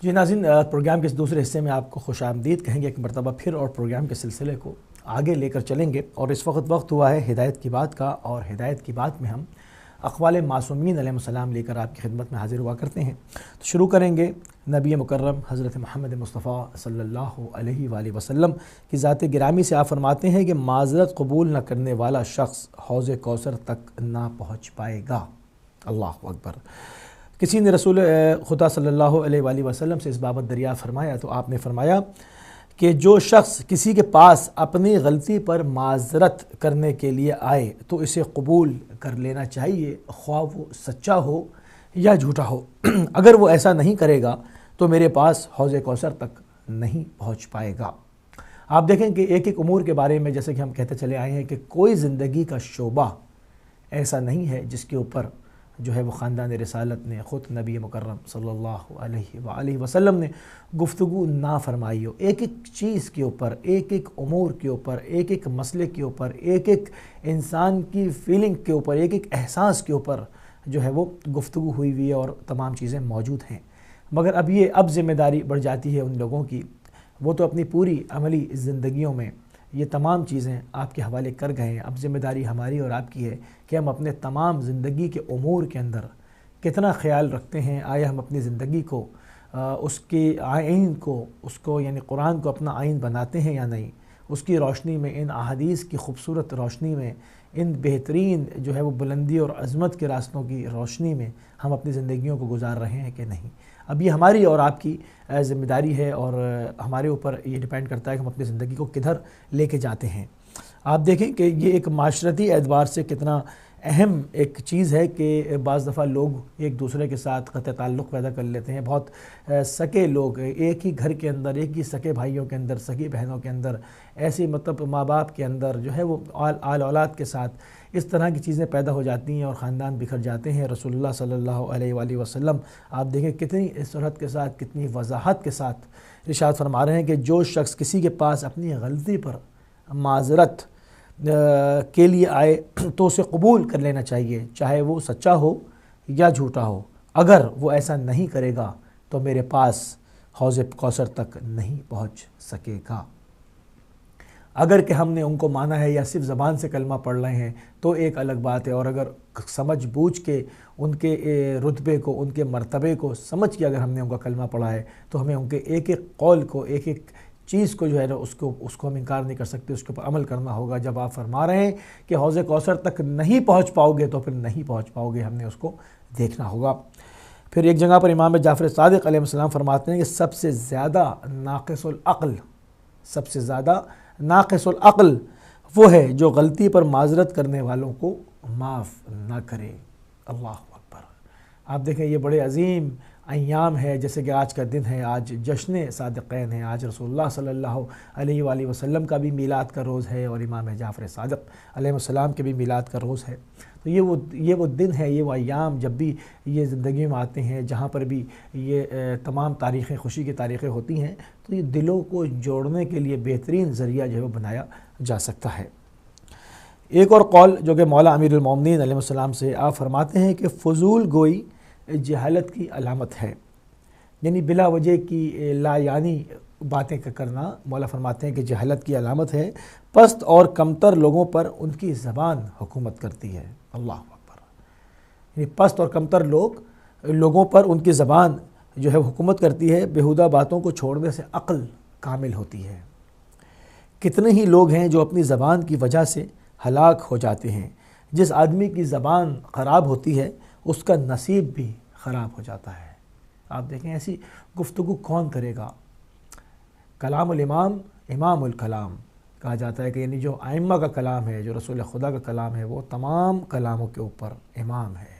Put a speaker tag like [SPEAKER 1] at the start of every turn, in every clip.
[SPEAKER 1] جی ناظرین، پروگرام کے اس دوسرے حصے میں آپ کو خوش آمدید کہیں گے ایک مرتبہ پھر، اور پروگرام کے سلسلے کو آگے لے کر چلیں گے۔ اور اس وقت ہوا ہے ہدایت کی بات کا، اور ہدایت کی بات میں ہم اقوال معصومین علیہ السلام لے کر آپ کی خدمت میں حاضر ہوا کرتے ہیں۔ تو شروع کریں گے نبی مکرم حضرت محمد مصطفیٰ صلی اللہ علیہ وآلہ وسلم کی ذات گرامی سے۔ آپ فرماتے ہیں کہ معذرت قبول نہ کرنے والا شخص حوض کوثر تک نہ پہنچ پائے گا۔ اللہ اکبر۔ کسی نے رسول خدا صلی اللہ علیہ وآلہ وسلم سے اس بابت دریافت فرمایا تو آپ نے فرمایا کہ جو شخص کسی کے پاس اپنی غلطی پر معذرت کرنے کے لیے آئے تو اسے قبول کر لینا چاہیے، خواہ وہ سچا ہو یا جھوٹا ہو۔ اگر وہ ایسا نہیں کرے گا تو میرے پاس حوض کوثر تک نہیں پہنچ پائے گا۔ آپ دیکھیں کہ ایک ایک امور کے بارے میں جیسے کہ ہم کہتے چلے آئے ہیں کہ کوئی زندگی کا شعبہ ایسا نہیں ہے جس کے اوپر جو ہے وہ خاندان رسالت نے، خود نبی مکرم صلی اللہ علیہ وآلہ وسلم نے گفتگو نہ فرمائی ہو۔ ایک ایک چیز کے اوپر، ایک ایک امور کے اوپر، ایک ایک مسئلے کے اوپر، ایک ایک انسان کی فیلنگ کے اوپر، ایک ایک احساس کے اوپر جو ہے وہ گفتگو ہوئی ہوئی ہے اور تمام چیزیں موجود ہیں۔ مگر اب ذمہ داری بڑھ جاتی ہے ان لوگوں کی، وہ تو اپنی پوری عملی زندگیوں میں یہ تمام چیزیں آپ کے حوالے کر گئے ہیں۔ اب ذمہ داری ہماری اور آپ کی ہے کہ ہم اپنے تمام زندگی کے امور کے اندر کتنا خیال رکھتے ہیں۔ آیا ہم اپنی زندگی کو اس کے آئین کو، اس کو یعنی قرآن کو اپنا آئین بناتے ہیں یا نہیں؟ اس کی روشنی میں، ان احادیث کی خوبصورت روشنی میں، ان بہترین جو ہے وہ بلندی اور عظمت کے راستوں کی روشنی میں ہم اپنی زندگیوں کو گزار رہے ہیں کہ نہیں؟ اب یہ ہماری اور آپ کی ذمہ داری ہے، اور ہمارے اوپر یہ ڈیپینڈ کرتا ہے کہ ہم اپنی زندگی کو کدھر لے کے جاتے ہیں۔ آپ دیکھیں کہ یہ ایک معاشرتی اعتبار سے کتنا اہم ایک چیز ہے کہ بعض دفعہ لوگ ایک دوسرے کے ساتھ قطع تعلق پیدا کر لیتے ہیں۔ بہت سکے لوگ ایک ہی گھر کے اندر، ایک ہی سکے بھائیوں کے اندر، سکی بہنوں کے اندر، ایسی مطلب ماں باپ کے اندر جو ہے وہ آل اولاد کے ساتھ اس طرح کی چیزیں پیدا ہو جاتی ہیں اور خاندان بکھر جاتے ہیں۔ رسول اللہ صلی اللہ علیہ وآلہ وسلم آپ دیکھیں کتنی سرحد کے ساتھ، کتنی وضاحت کے ساتھ ارشاد فرما رہے ہیں کہ جو شخص کسی کے پاس اپنی غلطی پر معذرت کے لیے آئے تو اسے قبول کر لینا چاہیے، چاہے وہ سچا ہو یا جھوٹا ہو۔ اگر وہ ایسا نہیں کرے گا تو میرے پاس حوض کوثر تک نہیں پہنچ سکے گا۔ اگر کہ ہم نے ان کو مانا ہے یا صرف زبان سے کلمہ پڑھ رہے ہیں تو ایک الگ بات ہے، اور اگر سمجھ بوجھ کے ان کے رتبے کو، ان کے مرتبے کو سمجھ کے اگر ہم نے ان کا کلمہ پڑھا ہے تو ہمیں ان کے ایک ایک قول کو، ایک ایک چیز کو جو ہے نا اس کو ہم انکار نہیں کر سکتے، اس کے اوپر عمل کرنا ہوگا۔ جب آپ فرما رہے ہیں کہ حوض کوثر تک نہیں پہنچ پاؤ گے تو پھر نہیں پہنچ پاؤ گے، ہم نے اس کو دیکھنا ہوگا۔ پھر ایک جگہ پر امام جعفر صادق علیہ السلام فرماتے ہیں کہ سب سے زیادہ ناقص العقل وہ ہے جو غلطی پر معذرت کرنے والوں کو معاف نہ کرے۔ اللہ اکبر۔ آپ دیکھیں یہ بڑے عظیم ایام ہے، جیسے کہ آج کا دن ہے، آج جشن صادقین ہے، آج رسول اللہ صلی اللہ علیہ وآلہ وسلم کا بھی میلاد کا روز ہے اور امام جعفر صادق علیہ السلام کے بھی میلاد کا روز ہے۔ تو یہ وہ دن ہے، یہ وہ ایام جب بھی یہ زندگی میں آتے ہیں، جہاں پر بھی یہ تمام تاریخیں، خوشی کی تاریخیں ہوتی ہیں، تو یہ دلوں کو جوڑنے کے لیے بہترین ذریعہ جو ہے وہ بنایا جا سکتا ہے۔ ایک اور قول جو کہ مولا امیر المومنین علیہ السلام سے آپ فرماتے ہیں کہ فضول گوئی جہالت کی علامت ہے، یعنی بلا وجہ کی لا یعنی باتیں کرنا مولا فرماتے ہیں کہ جہالت کی علامت ہے۔ پست اور کمتر لوگوں پر ان کی زبان حکومت کرتی ہے۔ اللہ اکبر۔ یعنی پست اور کمتر لوگوں پر ان کی زبان جو ہے حکومت کرتی ہے۔ بیہودہ باتوں کو چھوڑنے سے عقل کامل ہوتی ہے۔ کتنے ہی لوگ ہیں جو اپنی زبان کی وجہ سے ہلاک ہو جاتے ہیں۔ جس آدمی کی زبان خراب ہوتی ہے اس کا نصیب بھی خراب ہو جاتا ہے۔ آپ دیکھیں ایسی گفتگو کون کرے گا؟ کلام الامام امام الکلام کہا جاتا ہے کہ یعنی جو ائمہ کا کلام ہے، جو رسول خدا کا کلام ہے، وہ تمام کلاموں کے اوپر امام ہے،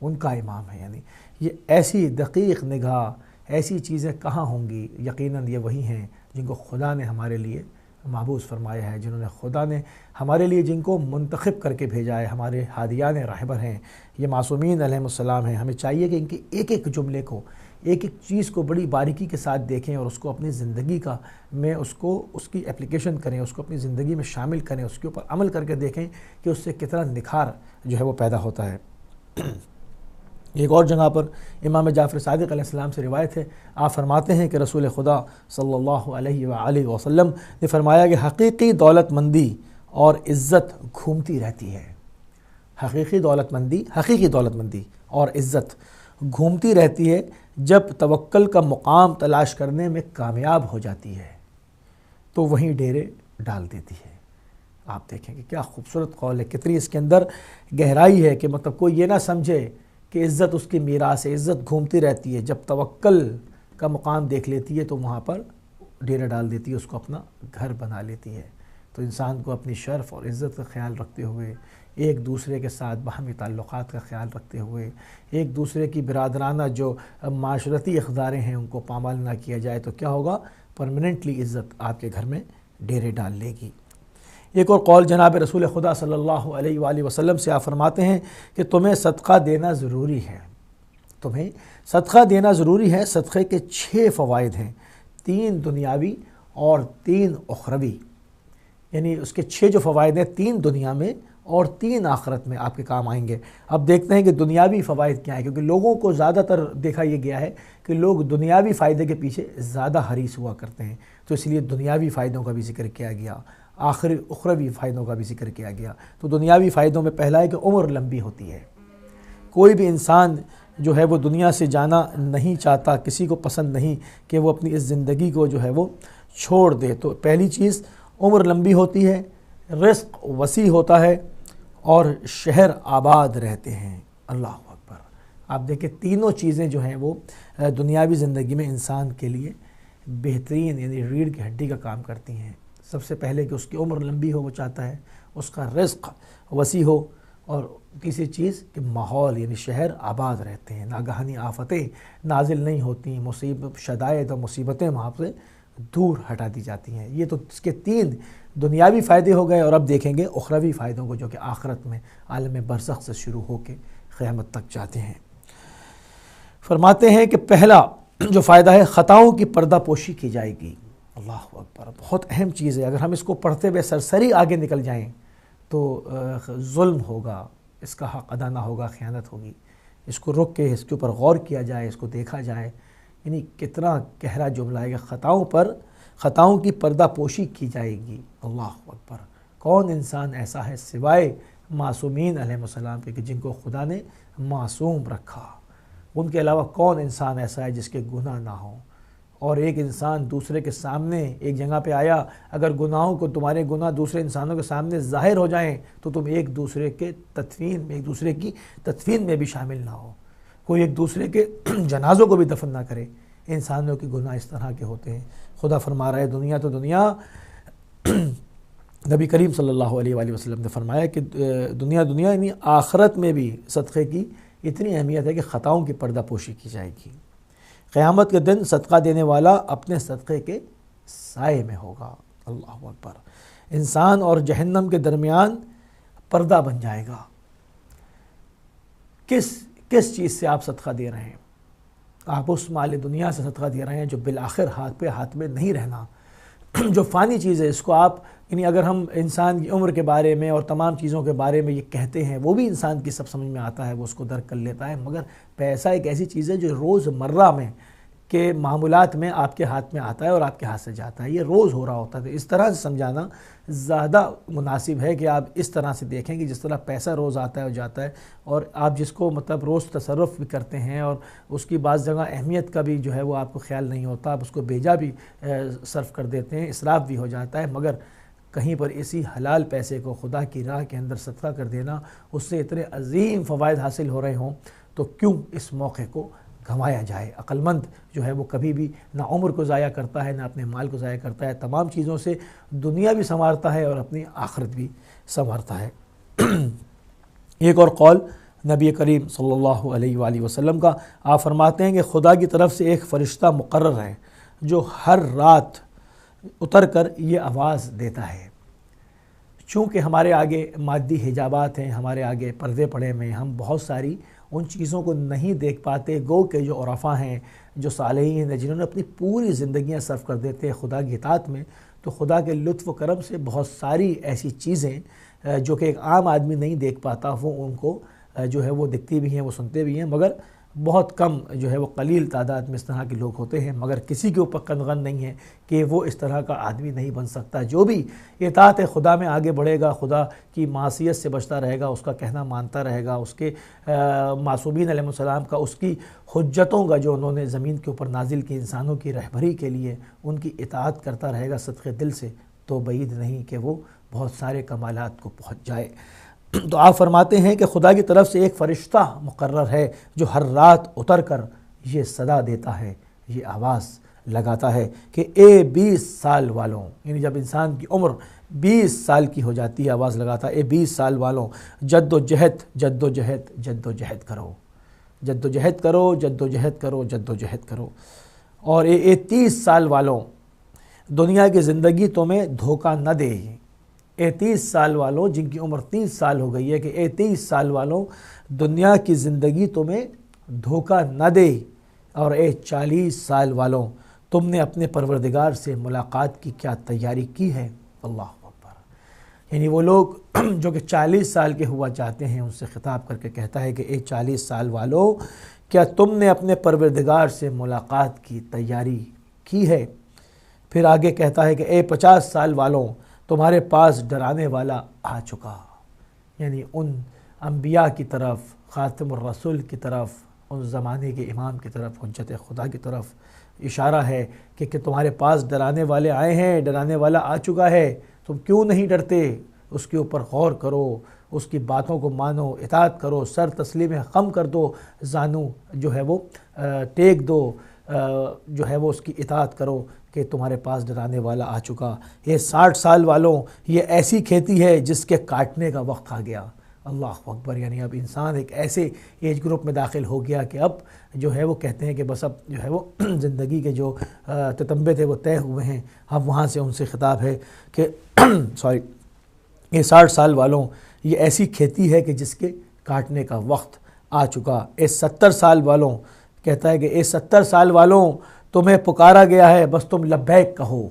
[SPEAKER 1] ان کا امام ہے۔ یعنی یہ ایسی دقیق نگاہ، ایسی چیزیں کہاں ہوں گی؟ یقیناً یہ وہی ہیں جن کو خدا نے ہمارے لیے محبوس فرمایا ہے، جنہوں نے خدا نے ہمارے لیے جن کو منتخب کر کے بھیجا ہے، ہمارے ہادیان رہبر ہیں، یہ معصومین علیہ السلام ہیں۔ ہمیں چاہیے کہ ان کے ایک ایک جملے کو، ایک ایک چیز کو بڑی باریکی کے ساتھ دیکھیں اور اس کو اپنی زندگی میں اس کی اپلیکیشن کریں، اس کو اپنی زندگی میں شامل کریں، اس کے اوپر عمل کر کے دیکھیں کہ اس سے کتنا نکھار جو ہے وہ پیدا ہوتا ہے۔ ایک اور جگہ پر امام جعفر صادق علیہ السلام سے روایت ہے، آپ فرماتے ہیں کہ رسول خدا صلی اللہ علیہ وآلہ وسلم نے فرمایا کہ حقیقی دولت مندی اور عزت گھومتی رہتی ہے۔ حقیقی دولت مندی اور عزت گھومتی رہتی ہے جب توکل کا مقام تلاش کرنے میں کامیاب ہو جاتی ہے تو وہیں ڈیرے ڈال دیتی ہے۔ آپ دیکھیں کہ کیا خوبصورت قول ہے، کتنی اس کے اندر گہرائی ہے کہ مطلب کوئی یہ نہ سمجھے کہ عزت اس کی میراث ہے، عزت گھومتی رہتی ہے، جب توکل کا مقام دیکھ لیتی ہے تو وہاں پر ڈیرا ڈال دیتی ہے، اس کو اپنا گھر بنا لیتی ہے۔ تو انسان کو اپنی شرف اور عزت کا خیال رکھتے ہوئے، ایک دوسرے کے ساتھ باہمی تعلقات کا خیال رکھتے ہوئے، ایک دوسرے کی برادرانہ جو معاشرتی اقداریں ہیں ان کو پامال نہ کیا جائے تو کیا ہوگا؟ پرماننٹلی عزت آپ کے گھر میں ڈیرے ڈال لے گی۔ ایک اور قول جناب رسول خدا صلی اللہ علیہ وآلہ وسلم سے آپ فرماتے ہیں کہ تمہیں صدقہ دینا ضروری ہے، صدقے کے 6 فوائد ہیں، 3 دنیاوی اور 3 اخروی، یعنی اس کے 6 جو فوائد ہیں 3 دنیا میں اور 3 آخرت میں آپ کے کام آئیں گے۔ اب دیکھتے ہیں کہ دنیاوی فوائد کیا ہیں، کیونکہ لوگوں کو زیادہ تر دیکھا یہ گیا ہے کہ لوگ دنیاوی فائدے کے پیچھے زیادہ حریص ہوا کرتے ہیں، تو اس لیے دنیاوی فائدوں کا بھی ذکر کیا گیا، اخروی فائدوں کا بھی ذکر کیا گیا۔ تو دنیاوی فائدوں میں پہلا ہے کہ عمر لمبی ہوتی ہے۔ کوئی بھی انسان جو ہے وہ دنیا سے جانا نہیں چاہتا، کسی کو پسند نہیں کہ وہ اپنی اس زندگی کو جو ہے وہ چھوڑ دے۔ تو پہلی چیز عمر لمبی ہوتی ہے، رزق وسیع ہوتا ہے اور شہر آباد رہتے ہیں۔ اللہ اکبر! آپ دیکھیں تینوں چیزیں جو ہیں وہ دنیاوی زندگی میں انسان کے لیے بہترین یعنی ریڑھ کی ہڈی کا کام کرتی ہیں۔ سب سے پہلے کہ اس کی عمر لمبی ہو، وہ چاہتا ہے اس کا رزق وسیع ہو، اور تیسری چیز کہ ماحول یعنی شہر آباد رہتے ہیں، ناگہانی آفتیں نازل نہیں ہوتی، شدائد اور مصیبتیں وہاں سے دور ہٹا دی جاتی ہیں۔ یہ تو اس کے 3 دنیاوی فائدے ہو گئے، اور اب دیکھیں گے اخروی فائدوں کو جو کہ آخرت میں عالم برزخ سے شروع ہو کے قیامت تک جاتے ہیں۔ فرماتے ہیں کہ پہلا جو فائدہ ہے، خطاؤں کی پردہ پوشی کی جائے گی۔ اللہ اکبر! بہت اہم چیز ہے، اگر ہم اس کو پڑھتے ہوئے سرسری آگے نکل جائیں تو ظلم ہوگا، اس کا حق ادا نہ ہوگا، خیانت ہوگی۔ اس کو رک کے اس کے اوپر غور کیا جائے، اس کو دیکھا جائے، یعنی کتنا گہرا جملہ ہے کہ خطاؤں کی پردہ پوشی کی جائے گی۔ اللہ اکبر! کون انسان ایسا ہے سوائے معصومین علیہ السلام کے کہ جن کو خدا نے معصوم رکھا؟ ان کے علاوہ کون انسان ایسا ہے جس کے گناہ نہ ہوں؟ اور ایک انسان دوسرے کے سامنے ایک جگہ پہ آیا، اگر تمہارے گناہ دوسرے انسانوں کے سامنے ظاہر ہو جائیں تو تم ایک دوسرے کی تدفین میں بھی شامل نہ ہو، کوئی ایک دوسرے کے جنازوں کو بھی دفن نہ کرے۔ انسانوں کے گناہ اس طرح کے ہوتے ہیں۔ خدا فرما رہا ہے دنیا تو دنیا، نبی کریم صلی اللہ علیہ وآلہ وسلم نے فرمایا کہ دنیا یعنی آخرت میں بھی صدقے کی اتنی اہمیت ہے کہ خطاؤں کی پردہ پوشی کی جائے گی۔ قیامت کے دن صدقہ دینے والا اپنے صدقے کے سائے میں ہوگا۔ اللہ اکبر! انسان اور جہنم کے درمیان پردہ بن جائے گا۔ کس چیز سے آپ صدقہ دے رہے ہیں؟ آپ اس مال دنیا سے صدقہ دے رہے ہیں جو بالآخر ہاتھ میں نہیں رہنا، جو فانی چیز ہے۔ اس کو آپ یعنی اگر ہم انسان کی عمر کے بارے میں اور تمام چیزوں کے بارے میں یہ کہتے ہیں، وہ بھی انسان کی سب سمجھ میں آتا ہے، وہ اس کو درک کر لیتا ہے، مگر پیسہ ایک ایسی چیز ہے جو روز مرہ میں کے معاملات میں آپ کے ہاتھ میں آتا ہے اور آپ کے ہاتھ سے جاتا ہے، یہ روز ہو رہا ہوتا ہے۔ تو اس طرح سے سمجھانا زیادہ مناسب ہے کہ آپ اس طرح سے دیکھیں کہ جس طرح پیسہ روز آتا ہے اور جاتا ہے، اور آپ جس کو مطلب روز تصرف بھی کرتے ہیں اور اس کی بعض جگہ اہمیت کا بھی جو ہے وہ آپ کو خیال نہیں ہوتا، آپ اس کو بیجا بھی صرف کر دیتے ہیں، اسراف بھی ہو جاتا ہے، مگر کہیں پر اسی حلال پیسے کو خدا کی راہ کے اندر صدقہ کر دینا، اس سے اتنے عظیم فوائد حاصل ہو رہے ہوں تو کیوں اس موقع کو گھمایا جائے؟ عقل مند جو ہے وہ کبھی بھی نہ عمر کو ضائع کرتا ہے، نہ اپنے مال کو ضائع کرتا ہے، تمام چیزوں سے دنیا بھی سنوارتا ہے اور اپنی آخرت بھی سنوارتا ہے۔ ایک اور قول نبی کریم صلی اللہ علیہ وآلہ وسلم کا، آپ فرماتے ہیں کہ خدا کی طرف سے ایک فرشتہ مقرر ہے جو ہر رات اتر کر یہ آواز دیتا ہے۔ چونکہ ہمارے آگے مادی حجابات ہیں، ہمارے آگے پردے پڑے ہوئے ہیں، ہم بہت ساری ان چیزوں کو نہیں دیکھ پاتے، گو کہ جو عرفاء ہیں، جو صالحین ہیں، جنہوں نے اپنی پوری زندگیاں صرف کر دیتے ہیں خدا کی اطاعت میں، تو خدا کے لطف و کرم سے بہت ساری ایسی چیزیں جو کہ ایک عام آدمی نہیں دیکھ پاتا، وہ ان کو جو ہے وہ دکھتی بھی ہیں، وہ سنتے بھی ہیں، مگر بہت کم جو ہے وہ قلیل تعداد میں اس طرح کے لوگ ہوتے ہیں، مگر کسی کے اوپر قندغن نہیں ہے کہ وہ اس طرح کا آدمی نہیں بن سکتا۔ جو بھی اطاعت خدا میں آگے بڑھے گا، خدا کی معصیت سے بچتا رہے گا، اس کا کہنا مانتا رہے گا، اس کے معصومین علیہ السلام کا، اس کی حجتوں کا جو انہوں نے زمین کے اوپر نازل کی انسانوں کی رہبری کے لیے، ان کی اطاعت کرتا رہے گا صدق دل سے، تو بعید نہیں کہ وہ بہت سارے کمالات کو پہنچ جائے۔ تو آپ فرماتے ہیں کہ خدا کی طرف سے ایک فرشتہ مقرر ہے جو ہر رات اتر کر یہ صدا دیتا ہے، یہ آواز لگاتا ہے کہ اے 20 سال والوں، یعنی جب انسان کی عمر 20 سال کی ہو جاتی ہے، آواز لگاتا ہے اے 20 سال والوں، جد و جہد جد و جہد جد و جہد کرو، جد و جہد کرو، جد و جہد کرو، جد و جہد کرو۔ اور اے 30 سال والوں، دنیا کی زندگی تمہیں دھوکہ نہ دے۔ اے 30 سال والوں جن کی عمر 30 سال ہو گئی ہے، کہ اے 30 سال والوں دنیا کی زندگی تمہیں دھوکہ نہ دے، اور اے 40 سال والوں تم نے اپنے پروردگار سے ملاقات کی کیا تیاری کی ہے؟ اللہ اکبر۔ یعنی وہ لوگ جو کہ 40 سال کے ہوا چاہتے ہیں، ان سے خطاب کر کے کہتا ہے کہ اے 40 سال والوں کیا تم نے اپنے پروردگار سے ملاقات کی تیاری کی ہے؟ پھر آگے کہتا ہے کہ اے 50 سال والوں تمہارے پاس ڈرانے والا آ چکا۔ یعنی ان انبیاء کی طرف، خاتم الرسول کی طرف، ان زمانے کے امام کی طرف، حجت خدا کی طرف اشارہ ہے کہ تمہارے پاس ڈرانے والے آئے ہیں، ڈرانے والا آ چکا ہے، تم کیوں نہیں ڈرتے؟ اس کے اوپر غور کرو، اس کی باتوں کو مانو، اطاعت کرو، سر تسلیم خم کر دو، زانو جو ہے وہ ٹیک دو، جو ہے وہ اس کی اطاعت کرو کہ تمہارے پاس ڈرانے والا آ چکا۔ یہ 60 سال والوں یہ ایسی کھیتی ہے جس کے کاٹنے کا وقت آ گیا۔ اللہ اکبر۔ یعنی اب انسان ایک ایسے ایج گروپ میں داخل ہو گیا کہ اب جو ہے وہ کہتے ہیں کہ بس اب جو ہے وہ زندگی کے جو تتمبے تھے وہ طے ہوئے ہیں، اب وہاں سے ان سے خطاب ہے کہ یہ 60 سال والوں یہ ایسی کھیتی ہے کہ جس کے کاٹنے کا وقت آ چکا۔ اے 70 سال والوں کہتا ہے کہ اے 70 سال والوں تمہیں پکارا گیا ہے، بس تم لبیک کہو۔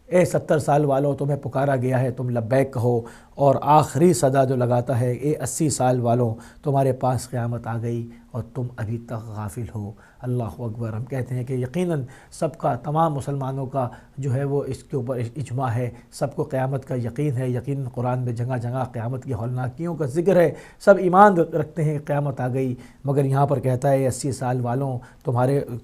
[SPEAKER 1] اے 70 سال والوں تمہیں پکارا گیا ہے، تم لبیک کہو۔ اور آخری صدا جو لگاتا ہے اے 80 سال والوں تمہارے پاس قیامت آ گئی اور تم ابھی تک غافل ہو۔ اللہ اکبر۔ ہم کہتے ہیں کہ یقیناً سب کا، تمام مسلمانوں کا جو ہے وہ اس کے اوپر اجماع ہے، سب کو قیامت کا یقین ہے، یقیناً قرآن میں جگہ جگہ قیامت کی ہولناکیوں کا ذکر ہے، سب ایمان رکھتے ہیں کہ قیامت آ گئی، مگر یہاں پر کہتا ہے 80 سال والوں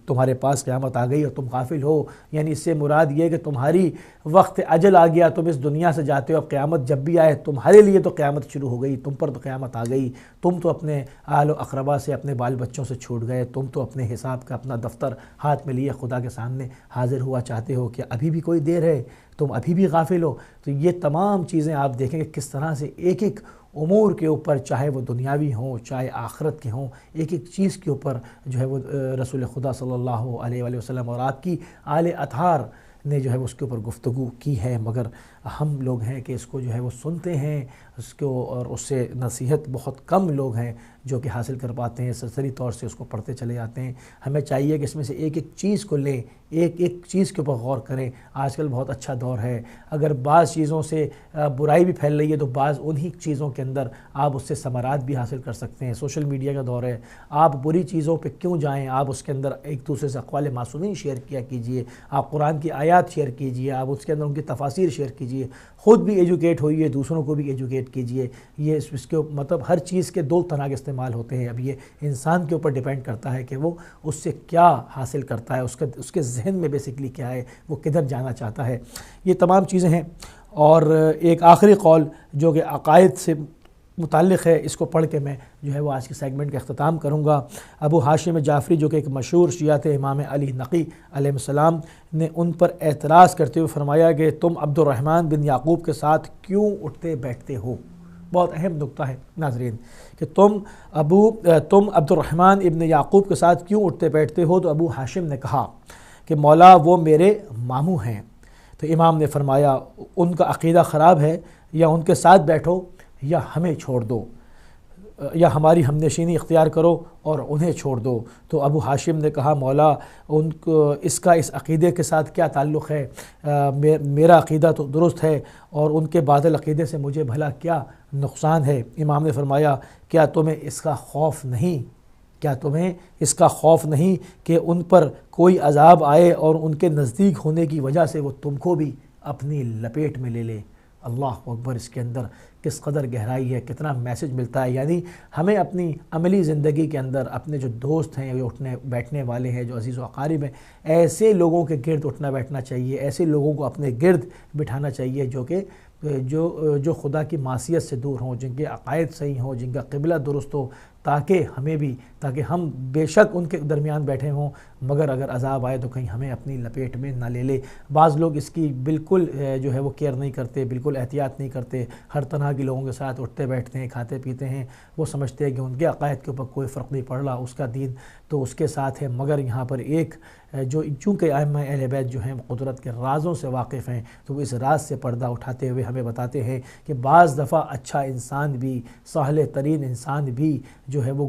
[SPEAKER 1] تمہارے پاس قیامت آ گئی اور تم غافل ہو۔ یعنی اس سے مراد یہ کہ تمہاری وقت اجل آ گیا، تم اس دنیا سے جاتے ہو، اب قیامت جب بھی آئے تمہارے لیے تو قیامت شروع ہو گئی، تم پر تو قیامت آ گئی، تم تو اپنے اہل و اقربا سے، اپنے بال بچوں سے چھوٹ گئے، تم تو اپنے حساب کا اپنا دفتر ہاتھ میں لیے خدا کے سامنے حاضر ہوا چاہتے ہو کہ ابھی بھی کوئی دیر ہے، تم ابھی بھی غافل ہو۔ تو یہ تمام چیزیں آپ دیکھیں کہ کس طرح سے ایک ایک امور کے اوپر، چاہے وہ دنیاوی ہوں چاہے آخرت کے ہوں، ایک ایک چیز کے اوپر جو ہے وہ رسول خدا صلی اللہ علیہ وآلہ وسلم اور آپ کی آل اطہار نے جو ہے اس کے اوپر گفتگو کی ہے، مگر ہم لوگ ہیں کہ اس کو جو ہے وہ سنتے ہیں اس کو، اور اس سے نصیحت بہت کم لوگ ہیں جو کہ حاصل کر پاتے ہیں، سرسری طور سے اس کو پڑھتے چلے جاتے ہیں۔ ہمیں چاہیے کہ اس میں سے ایک ایک چیز کو لیں، ایک ایک چیز کے اوپر غور کریں۔ آج کل بہت اچھا دور ہے، اگر بعض چیزوں سے برائی بھی پھیل رہی ہے تو بعض انہی چیزوں کے اندر آپ اس سے ثمرات بھی حاصل کر سکتے ہیں۔ سوشل میڈیا کا دور ہے، آپ بری چیزوں پہ کیوں جائیں، آپ اس کے اندر ایک دوسرے سے اقوال معصومین شیئر کیا کیجئے، آپ قرآن کی آیات شیئر کیجئے، آپ اس کے اندر ان کی تفاسیر شیئر کیجئے، خود بھی ایجوکیٹ ہوئیے، دوسروں کو بھی ایجوکیٹ کیجئے۔ یہ اس کے مطلب ہر چیز کے دو طرح کے استعمال ہوتے ہیں، اب یہ انسان کے اوپر ڈیپینڈ کرتا ہے کہ وہ اس سے کیا حاصل کرتا ہے، اس کے ذہن میں بیسکلی کیا ہے، وہ کدھر جانا چاہتا ہے۔ یہ تمام چیزیں ہیں۔ اور ایک آخری قول جو کہ عقائد سے متعلق ہے، اس کو پڑھ کے میں جو ہے وہ آج کے سیگمنٹ کا اختتام کروں گا۔ ابو ہاشم جعفری جو کہ ایک مشہور شیعہ تھے، امام علی نقی علیہ السلام نے ان پر اعتراض کرتے ہوئے فرمایا کہ تم عبد الرحمن بن یعقوب کے ساتھ کیوں اٹھتے بیٹھتے ہو؟ بہت اہم نقطہ ہے ناظرین کہ تم عبد الرحمن ابن یعقوب کے ساتھ کیوں اٹھتے بیٹھتے ہو؟ تو ابو ہاشم نے کہا کہ مولا وہ میرے ماموں ہیں۔ تو امام نے فرمایا ان کا عقیدہ خراب ہے، یا ان کے ساتھ بیٹھو یا ہمیں چھوڑ دو۔ یا ہماری ہم نشینی اختیار کرو اور انہیں چھوڑ دو۔ تو ابو ہاشم نے کہا مولا ان کو اس کا اس عقیدے کے ساتھ کیا تعلق ہے؟ میرا عقیدہ تو درست ہے اور ان کے باطل عقیدے سے مجھے بھلا کیا نقصان ہے؟ امام نے فرمایا کیا تمہیں اس کا خوف نہیں کہ ان پر کوئی عذاب آئے اور ان کے نزدیک ہونے کی وجہ سے وہ تم کو بھی اپنی لپیٹ میں لے لے؟ اللہ اکبر! اس کے اندر کس قدر گہرائی ہے، کتنا میسج ملتا ہے۔ یعنی ہمیں اپنی عملی زندگی کے اندر اپنے جو دوست ہیں، جو اٹھنے بیٹھنے والے ہیں، جو عزیز و اقارب ہیں، ایسے لوگوں کے گرد اٹھنا بیٹھنا چاہیے، ایسے لوگوں کو اپنے گرد بٹھانا چاہیے جو خدا کی معصیت سے دور ہوں، جن کے عقائد صحیح ہوں، جن کا قبلہ درست ہو، تاکہ ہم بے شک ان کے درمیان بیٹھے ہوں، مگر اگر عذاب آئے تو کہیں ہمیں اپنی لپیٹ میں نہ لے لے۔ بعض لوگ اس کی بالکل جو ہے وہ کیئر نہیں کرتے، بالکل احتیاط نہیں کرتے، ہر طرح کے لوگوں کے ساتھ اٹھتے بیٹھتے ہیں، کھاتے پیتے ہیں، وہ سمجھتے ہیں کہ ان کے عقائد کے اوپر کوئی فرق نہیں پڑ رہا، اس کا دین تو اس کے ساتھ ہے۔ مگر یہاں پر چونکہ ائمہ اہل بیت جو ہیں قدرت کے رازوں سے واقف ہیں، تو وہ اس راز سے پردہ اٹھاتے ہوئے ہمیں بتاتے ہیں کہ بعض دفعہ اچھا انسان بھی، صالح ترین انسان بھی جو ہے وہ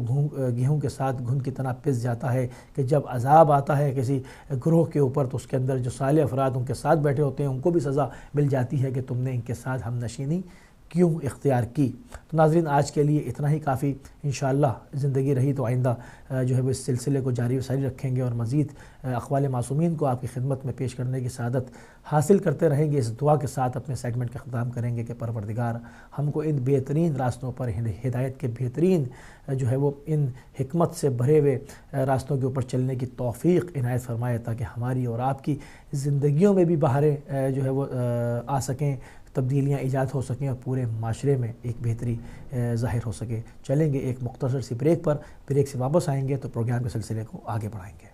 [SPEAKER 1] گیہوں کے ساتھ گھن کی طرح پس جاتا ہے، کہ جب عذاب آتا ہے کسی گروہ کے اوپر تو اس کے اندر جو صالح افراد ان کے ساتھ بیٹھے ہوتے ہیں ان کو بھی سزا مل جاتی ہے کہ تم نے ان کے ساتھ ہم نشینی کیوں اختیار کی۔ تو ناظرین آج کے لیے اتنا ہی کافی، انشاءاللہ زندگی رہی تو آئندہ جو ہے وہ اس سلسلے کو جاری و ساری رکھیں گے اور مزید اقوال معصومین کو آپ کی خدمت میں پیش کرنے کی سعادت حاصل کرتے رہیں گے۔ اس دعا کے ساتھ اپنے سیگمنٹ کا اختتام کریں گے کہ پروردگار ہم کو ان بہترین راستوں پر، ہدایت کے بہترین جو ہے وہ ان حکمت سے بھرے ہوئے راستوں کے اوپر چلنے کی توفیق عنایت فرمائے، تاکہ ہماری اور آپ کی زندگیوں میں بھی بہاریں جو ہے وہ آ سکیں، تبدیلیاں ایجاد ہو سکیں اور پورے معاشرے میں ایک بہتری ظاہر ہو سکے۔ چلیں گے ایک مختصر سی بریک پر، بریک سے واپس آئیں گے تو پروگرام کے سلسلے کو آگے بڑھائیں گے۔